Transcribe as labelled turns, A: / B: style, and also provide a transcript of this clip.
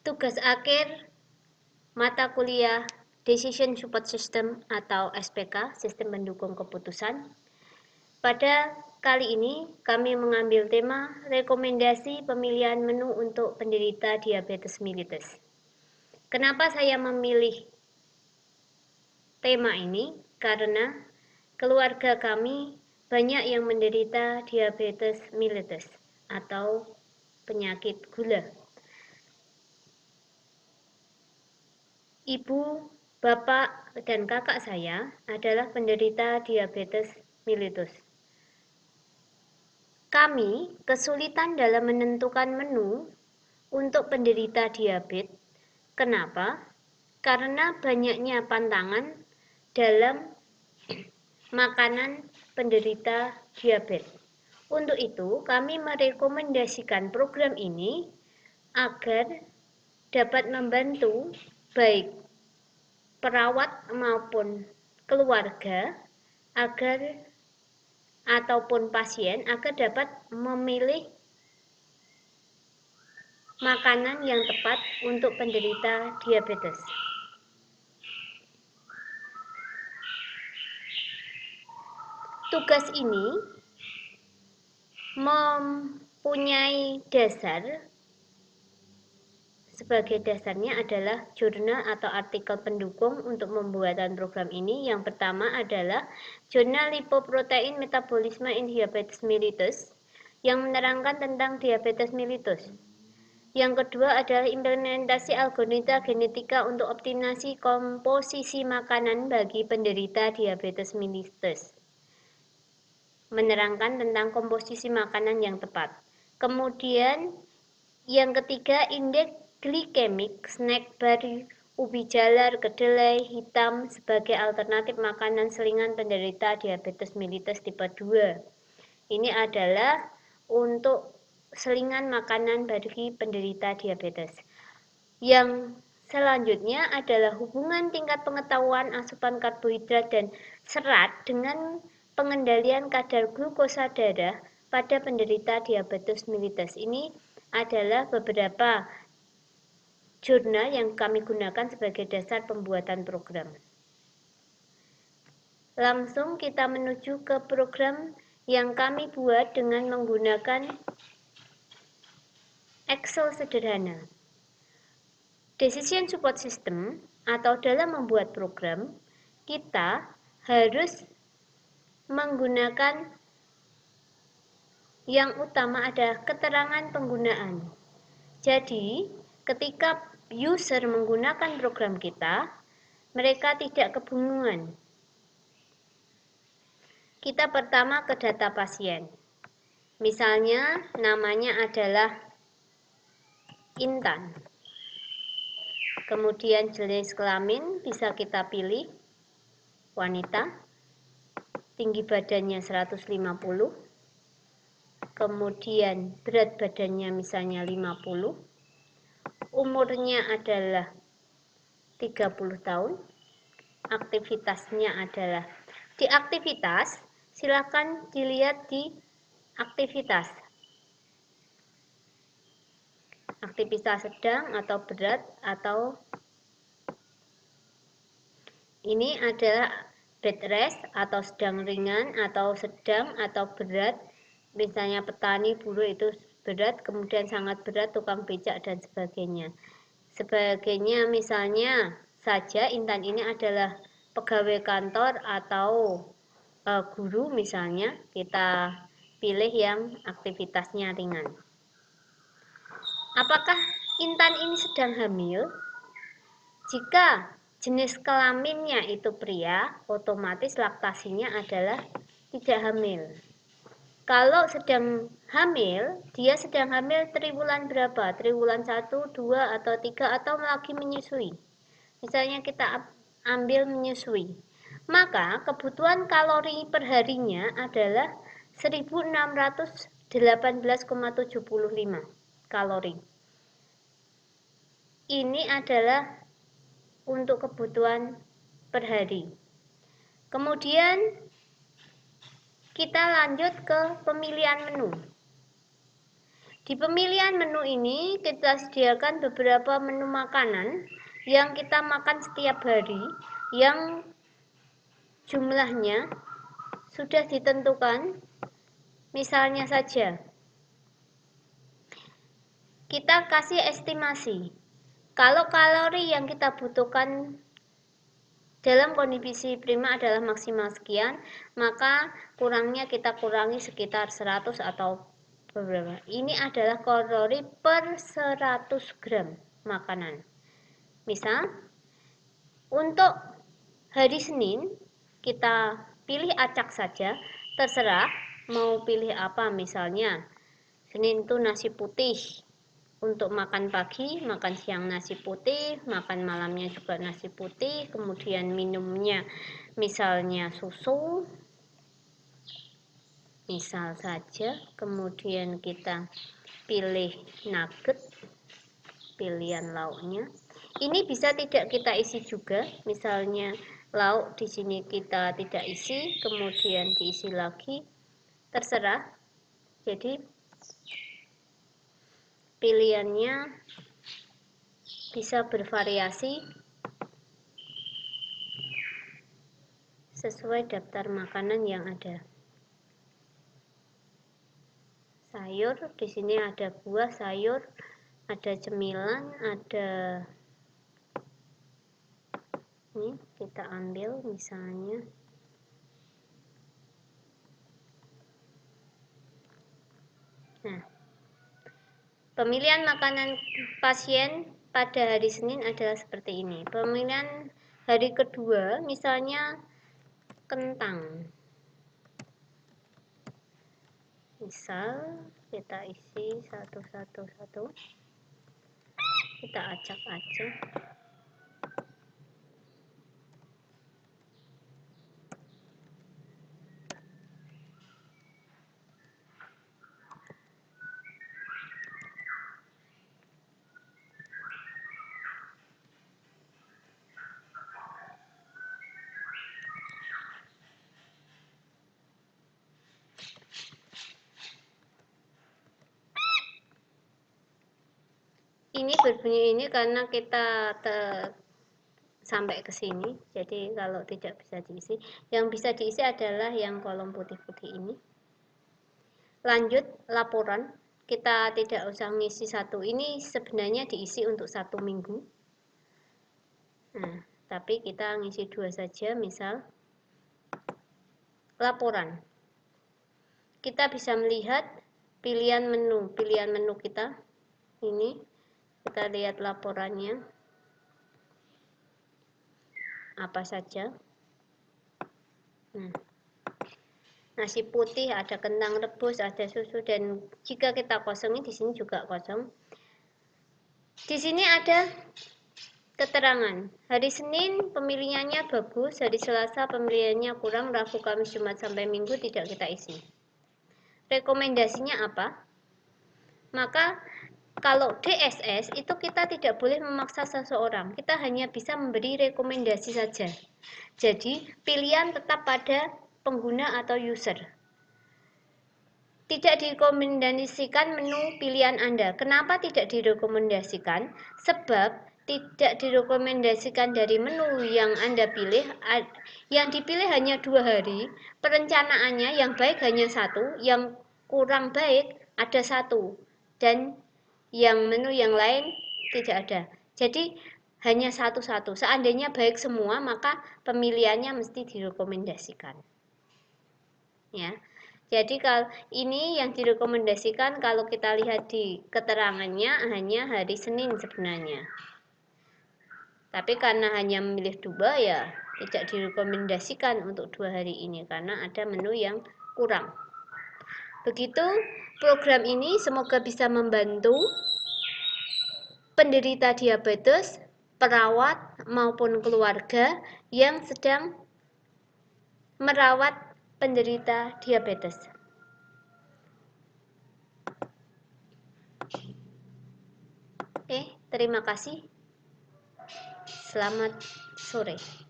A: Tugas akhir mata kuliah Decision Support System atau SPK, Sistem Pendukung Keputusan. Pada kali ini kami mengambil tema rekomendasi pemilihan menu untuk penderita diabetes mellitus. Kenapa saya memilih tema ini? Karena keluarga kami banyak yang menderita diabetes mellitus atau penyakit gula. Ibu, bapak, dan kakak saya adalah penderita diabetes mellitus. Kami kesulitan dalam menentukan menu untuk penderita diabetes. Kenapa? Karena banyaknya pantangan dalam makanan penderita diabetes. Untuk itu, kami merekomendasikan program ini agar dapat membantu baik perawat maupun keluarga ataupun pasien agar dapat memilih makanan yang tepat untuk penderita diabetes. Tugas ini mempunyai dasar. Sebagai dasarnya adalah jurnal atau artikel pendukung untuk pembuatan program ini. Yang pertama adalah Jurnal Lipoprotein Metabolism in Diabetes Mellitus yang menerangkan tentang diabetes mellitus. Yang kedua adalah implementasi algoritma genetika untuk optimasi komposisi makanan bagi penderita diabetes mellitus. Menerangkan tentang komposisi makanan yang tepat. Kemudian yang ketiga, indeks glikemik, snack bar, ubi jalar, kedelai hitam sebagai alternatif makanan selingan penderita diabetes mellitus tipe 2. Ini adalah untuk selingan makanan bagi penderita diabetes. Yang selanjutnya adalah hubungan tingkat pengetahuan asupan karbohidrat dan serat dengan pengendalian kadar glukosa darah pada penderita diabetes mellitus. Ini adalah beberapa jurnal yang kami gunakan sebagai dasar pembuatan program. Langsung kita menuju ke program yang kami buat dengan menggunakan Excel sederhana. Decision Support System atau dalam membuat program, kita harus menggunakan yang utama adalah keterangan penggunaan. Jadi, ketika user menggunakan program kita, mereka tidak kebingungan. Kita pertama ke data pasien. Misalnya, namanya adalah Intan. Kemudian jenis kelamin bisa kita pilih wanita. Tinggi badannya 150. Kemudian berat badannya misalnya 50. Umurnya adalah 30 tahun. Aktivitasnya adalah di aktivitas, silakan dilihat di aktivitas. Aktivitas sedang atau berat atau ini adalah bed rest atau sedang ringan atau sedang atau berat. Misalnya petani, buruh itu berat, kemudian sangat berat, tukang becak dan sebagainya. Misalnya saja Intan ini adalah pegawai kantor atau guru misalnya, kita pilih yang aktivitasnya ringan. Apakah Intan ini sedang hamil? Jika jenis kelaminnya itu pria, otomatis laktasinya adalah tidak hamil. Kalau sedang hamil, dia sedang hamil triwulan berapa? Triwulan 1, 2, atau 3, atau lagi menyusui. Misalnya kita ambil menyusui. Maka kebutuhan kalori perharinya adalah 1618,75 kalori. Ini adalah untuk kebutuhan per hari. Kemudian kita lanjut ke pemilihan menu. Di pemilihan menu ini kita sediakan beberapa menu makanan yang kita makan setiap hari, yang jumlahnya sudah ditentukan. Misalnya saja, kita kasih estimasi. Kalau kalori yang kita butuhkan dalam kondisi prima adalah maksimal sekian, maka kurangnya kita kurangi sekitar 100 atau beberapa. Ini adalah kalori per 100 gram makanan. Misal, untuk hari Senin, kita pilih acak saja, terserah mau pilih apa. Misalnya, Senin itu nasi putih. Untuk makan pagi, makan siang nasi putih, makan malamnya juga nasi putih, kemudian minumnya misalnya susu, misal saja, kemudian kita pilih nugget, pilihan lauknya. Ini bisa tidak kita isi juga, misalnya lauk di sini kita tidak isi, kemudian diisi lagi, terserah. Jadi pilihannya bisa bervariasi sesuai daftar makanan yang ada. Sayur, di sini ada buah, sayur, ada cemilan, ada ini kita ambil misalnya pemilihan makanan pasien pada hari Senin adalah seperti ini. Pemilihan hari kedua misalnya kentang, misal kita isi satu, kita acak-acak. Ini berbunyi ini karena kita sampai ke sini, jadi kalau tidak bisa diisi, yang bisa diisi adalah yang kolom putih-putih ini. Lanjut laporan, kita tidak usah ngisi satu, ini sebenarnya diisi untuk 1 minggu. Nah, tapi kita ngisi 2 saja, misal laporan. Kita bisa melihat pilihan menu kita ini. Kita lihat laporannya apa saja. Nasi putih, ada kentang rebus, ada susu, dan jika kita kosongin di sini juga kosong. Di sini ada keterangan. Hari Senin pemilihannya bagus, hari Selasa pemilihannya kurang, Rabu, Kamis, Jumat sampai Minggu tidak kita isi. Rekomendasinya apa? Maka kalau DSS itu kita tidak boleh memaksa seseorang, kita hanya bisa memberi rekomendasi saja. Jadi pilihan tetap pada pengguna atau user. Tidak direkomendasikan menu pilihan Anda. Kenapa tidak direkomendasikan? Sebab tidak direkomendasikan dari menu yang Anda pilih. Yang dipilih hanya 2 hari. Perencanaannya yang baik hanya 1, yang kurang baik ada 1. Dan yang menu yang lain tidak ada. Jadi hanya satu-satu. Seandainya baik semua, maka pemilihannya mesti direkomendasikan. Ya. Jadi kalau ini yang direkomendasikan, kalau kita lihat di keterangannya hanya hari Senin sebenarnya. Tapi karena hanya memilih 2, ya tidak direkomendasikan untuk 2 hari ini karena ada menu yang kurang. Begitu program ini, semoga bisa membantu penderita diabetes, perawat maupun keluarga yang sedang merawat penderita diabetes. Oke, terima kasih. Selamat sore.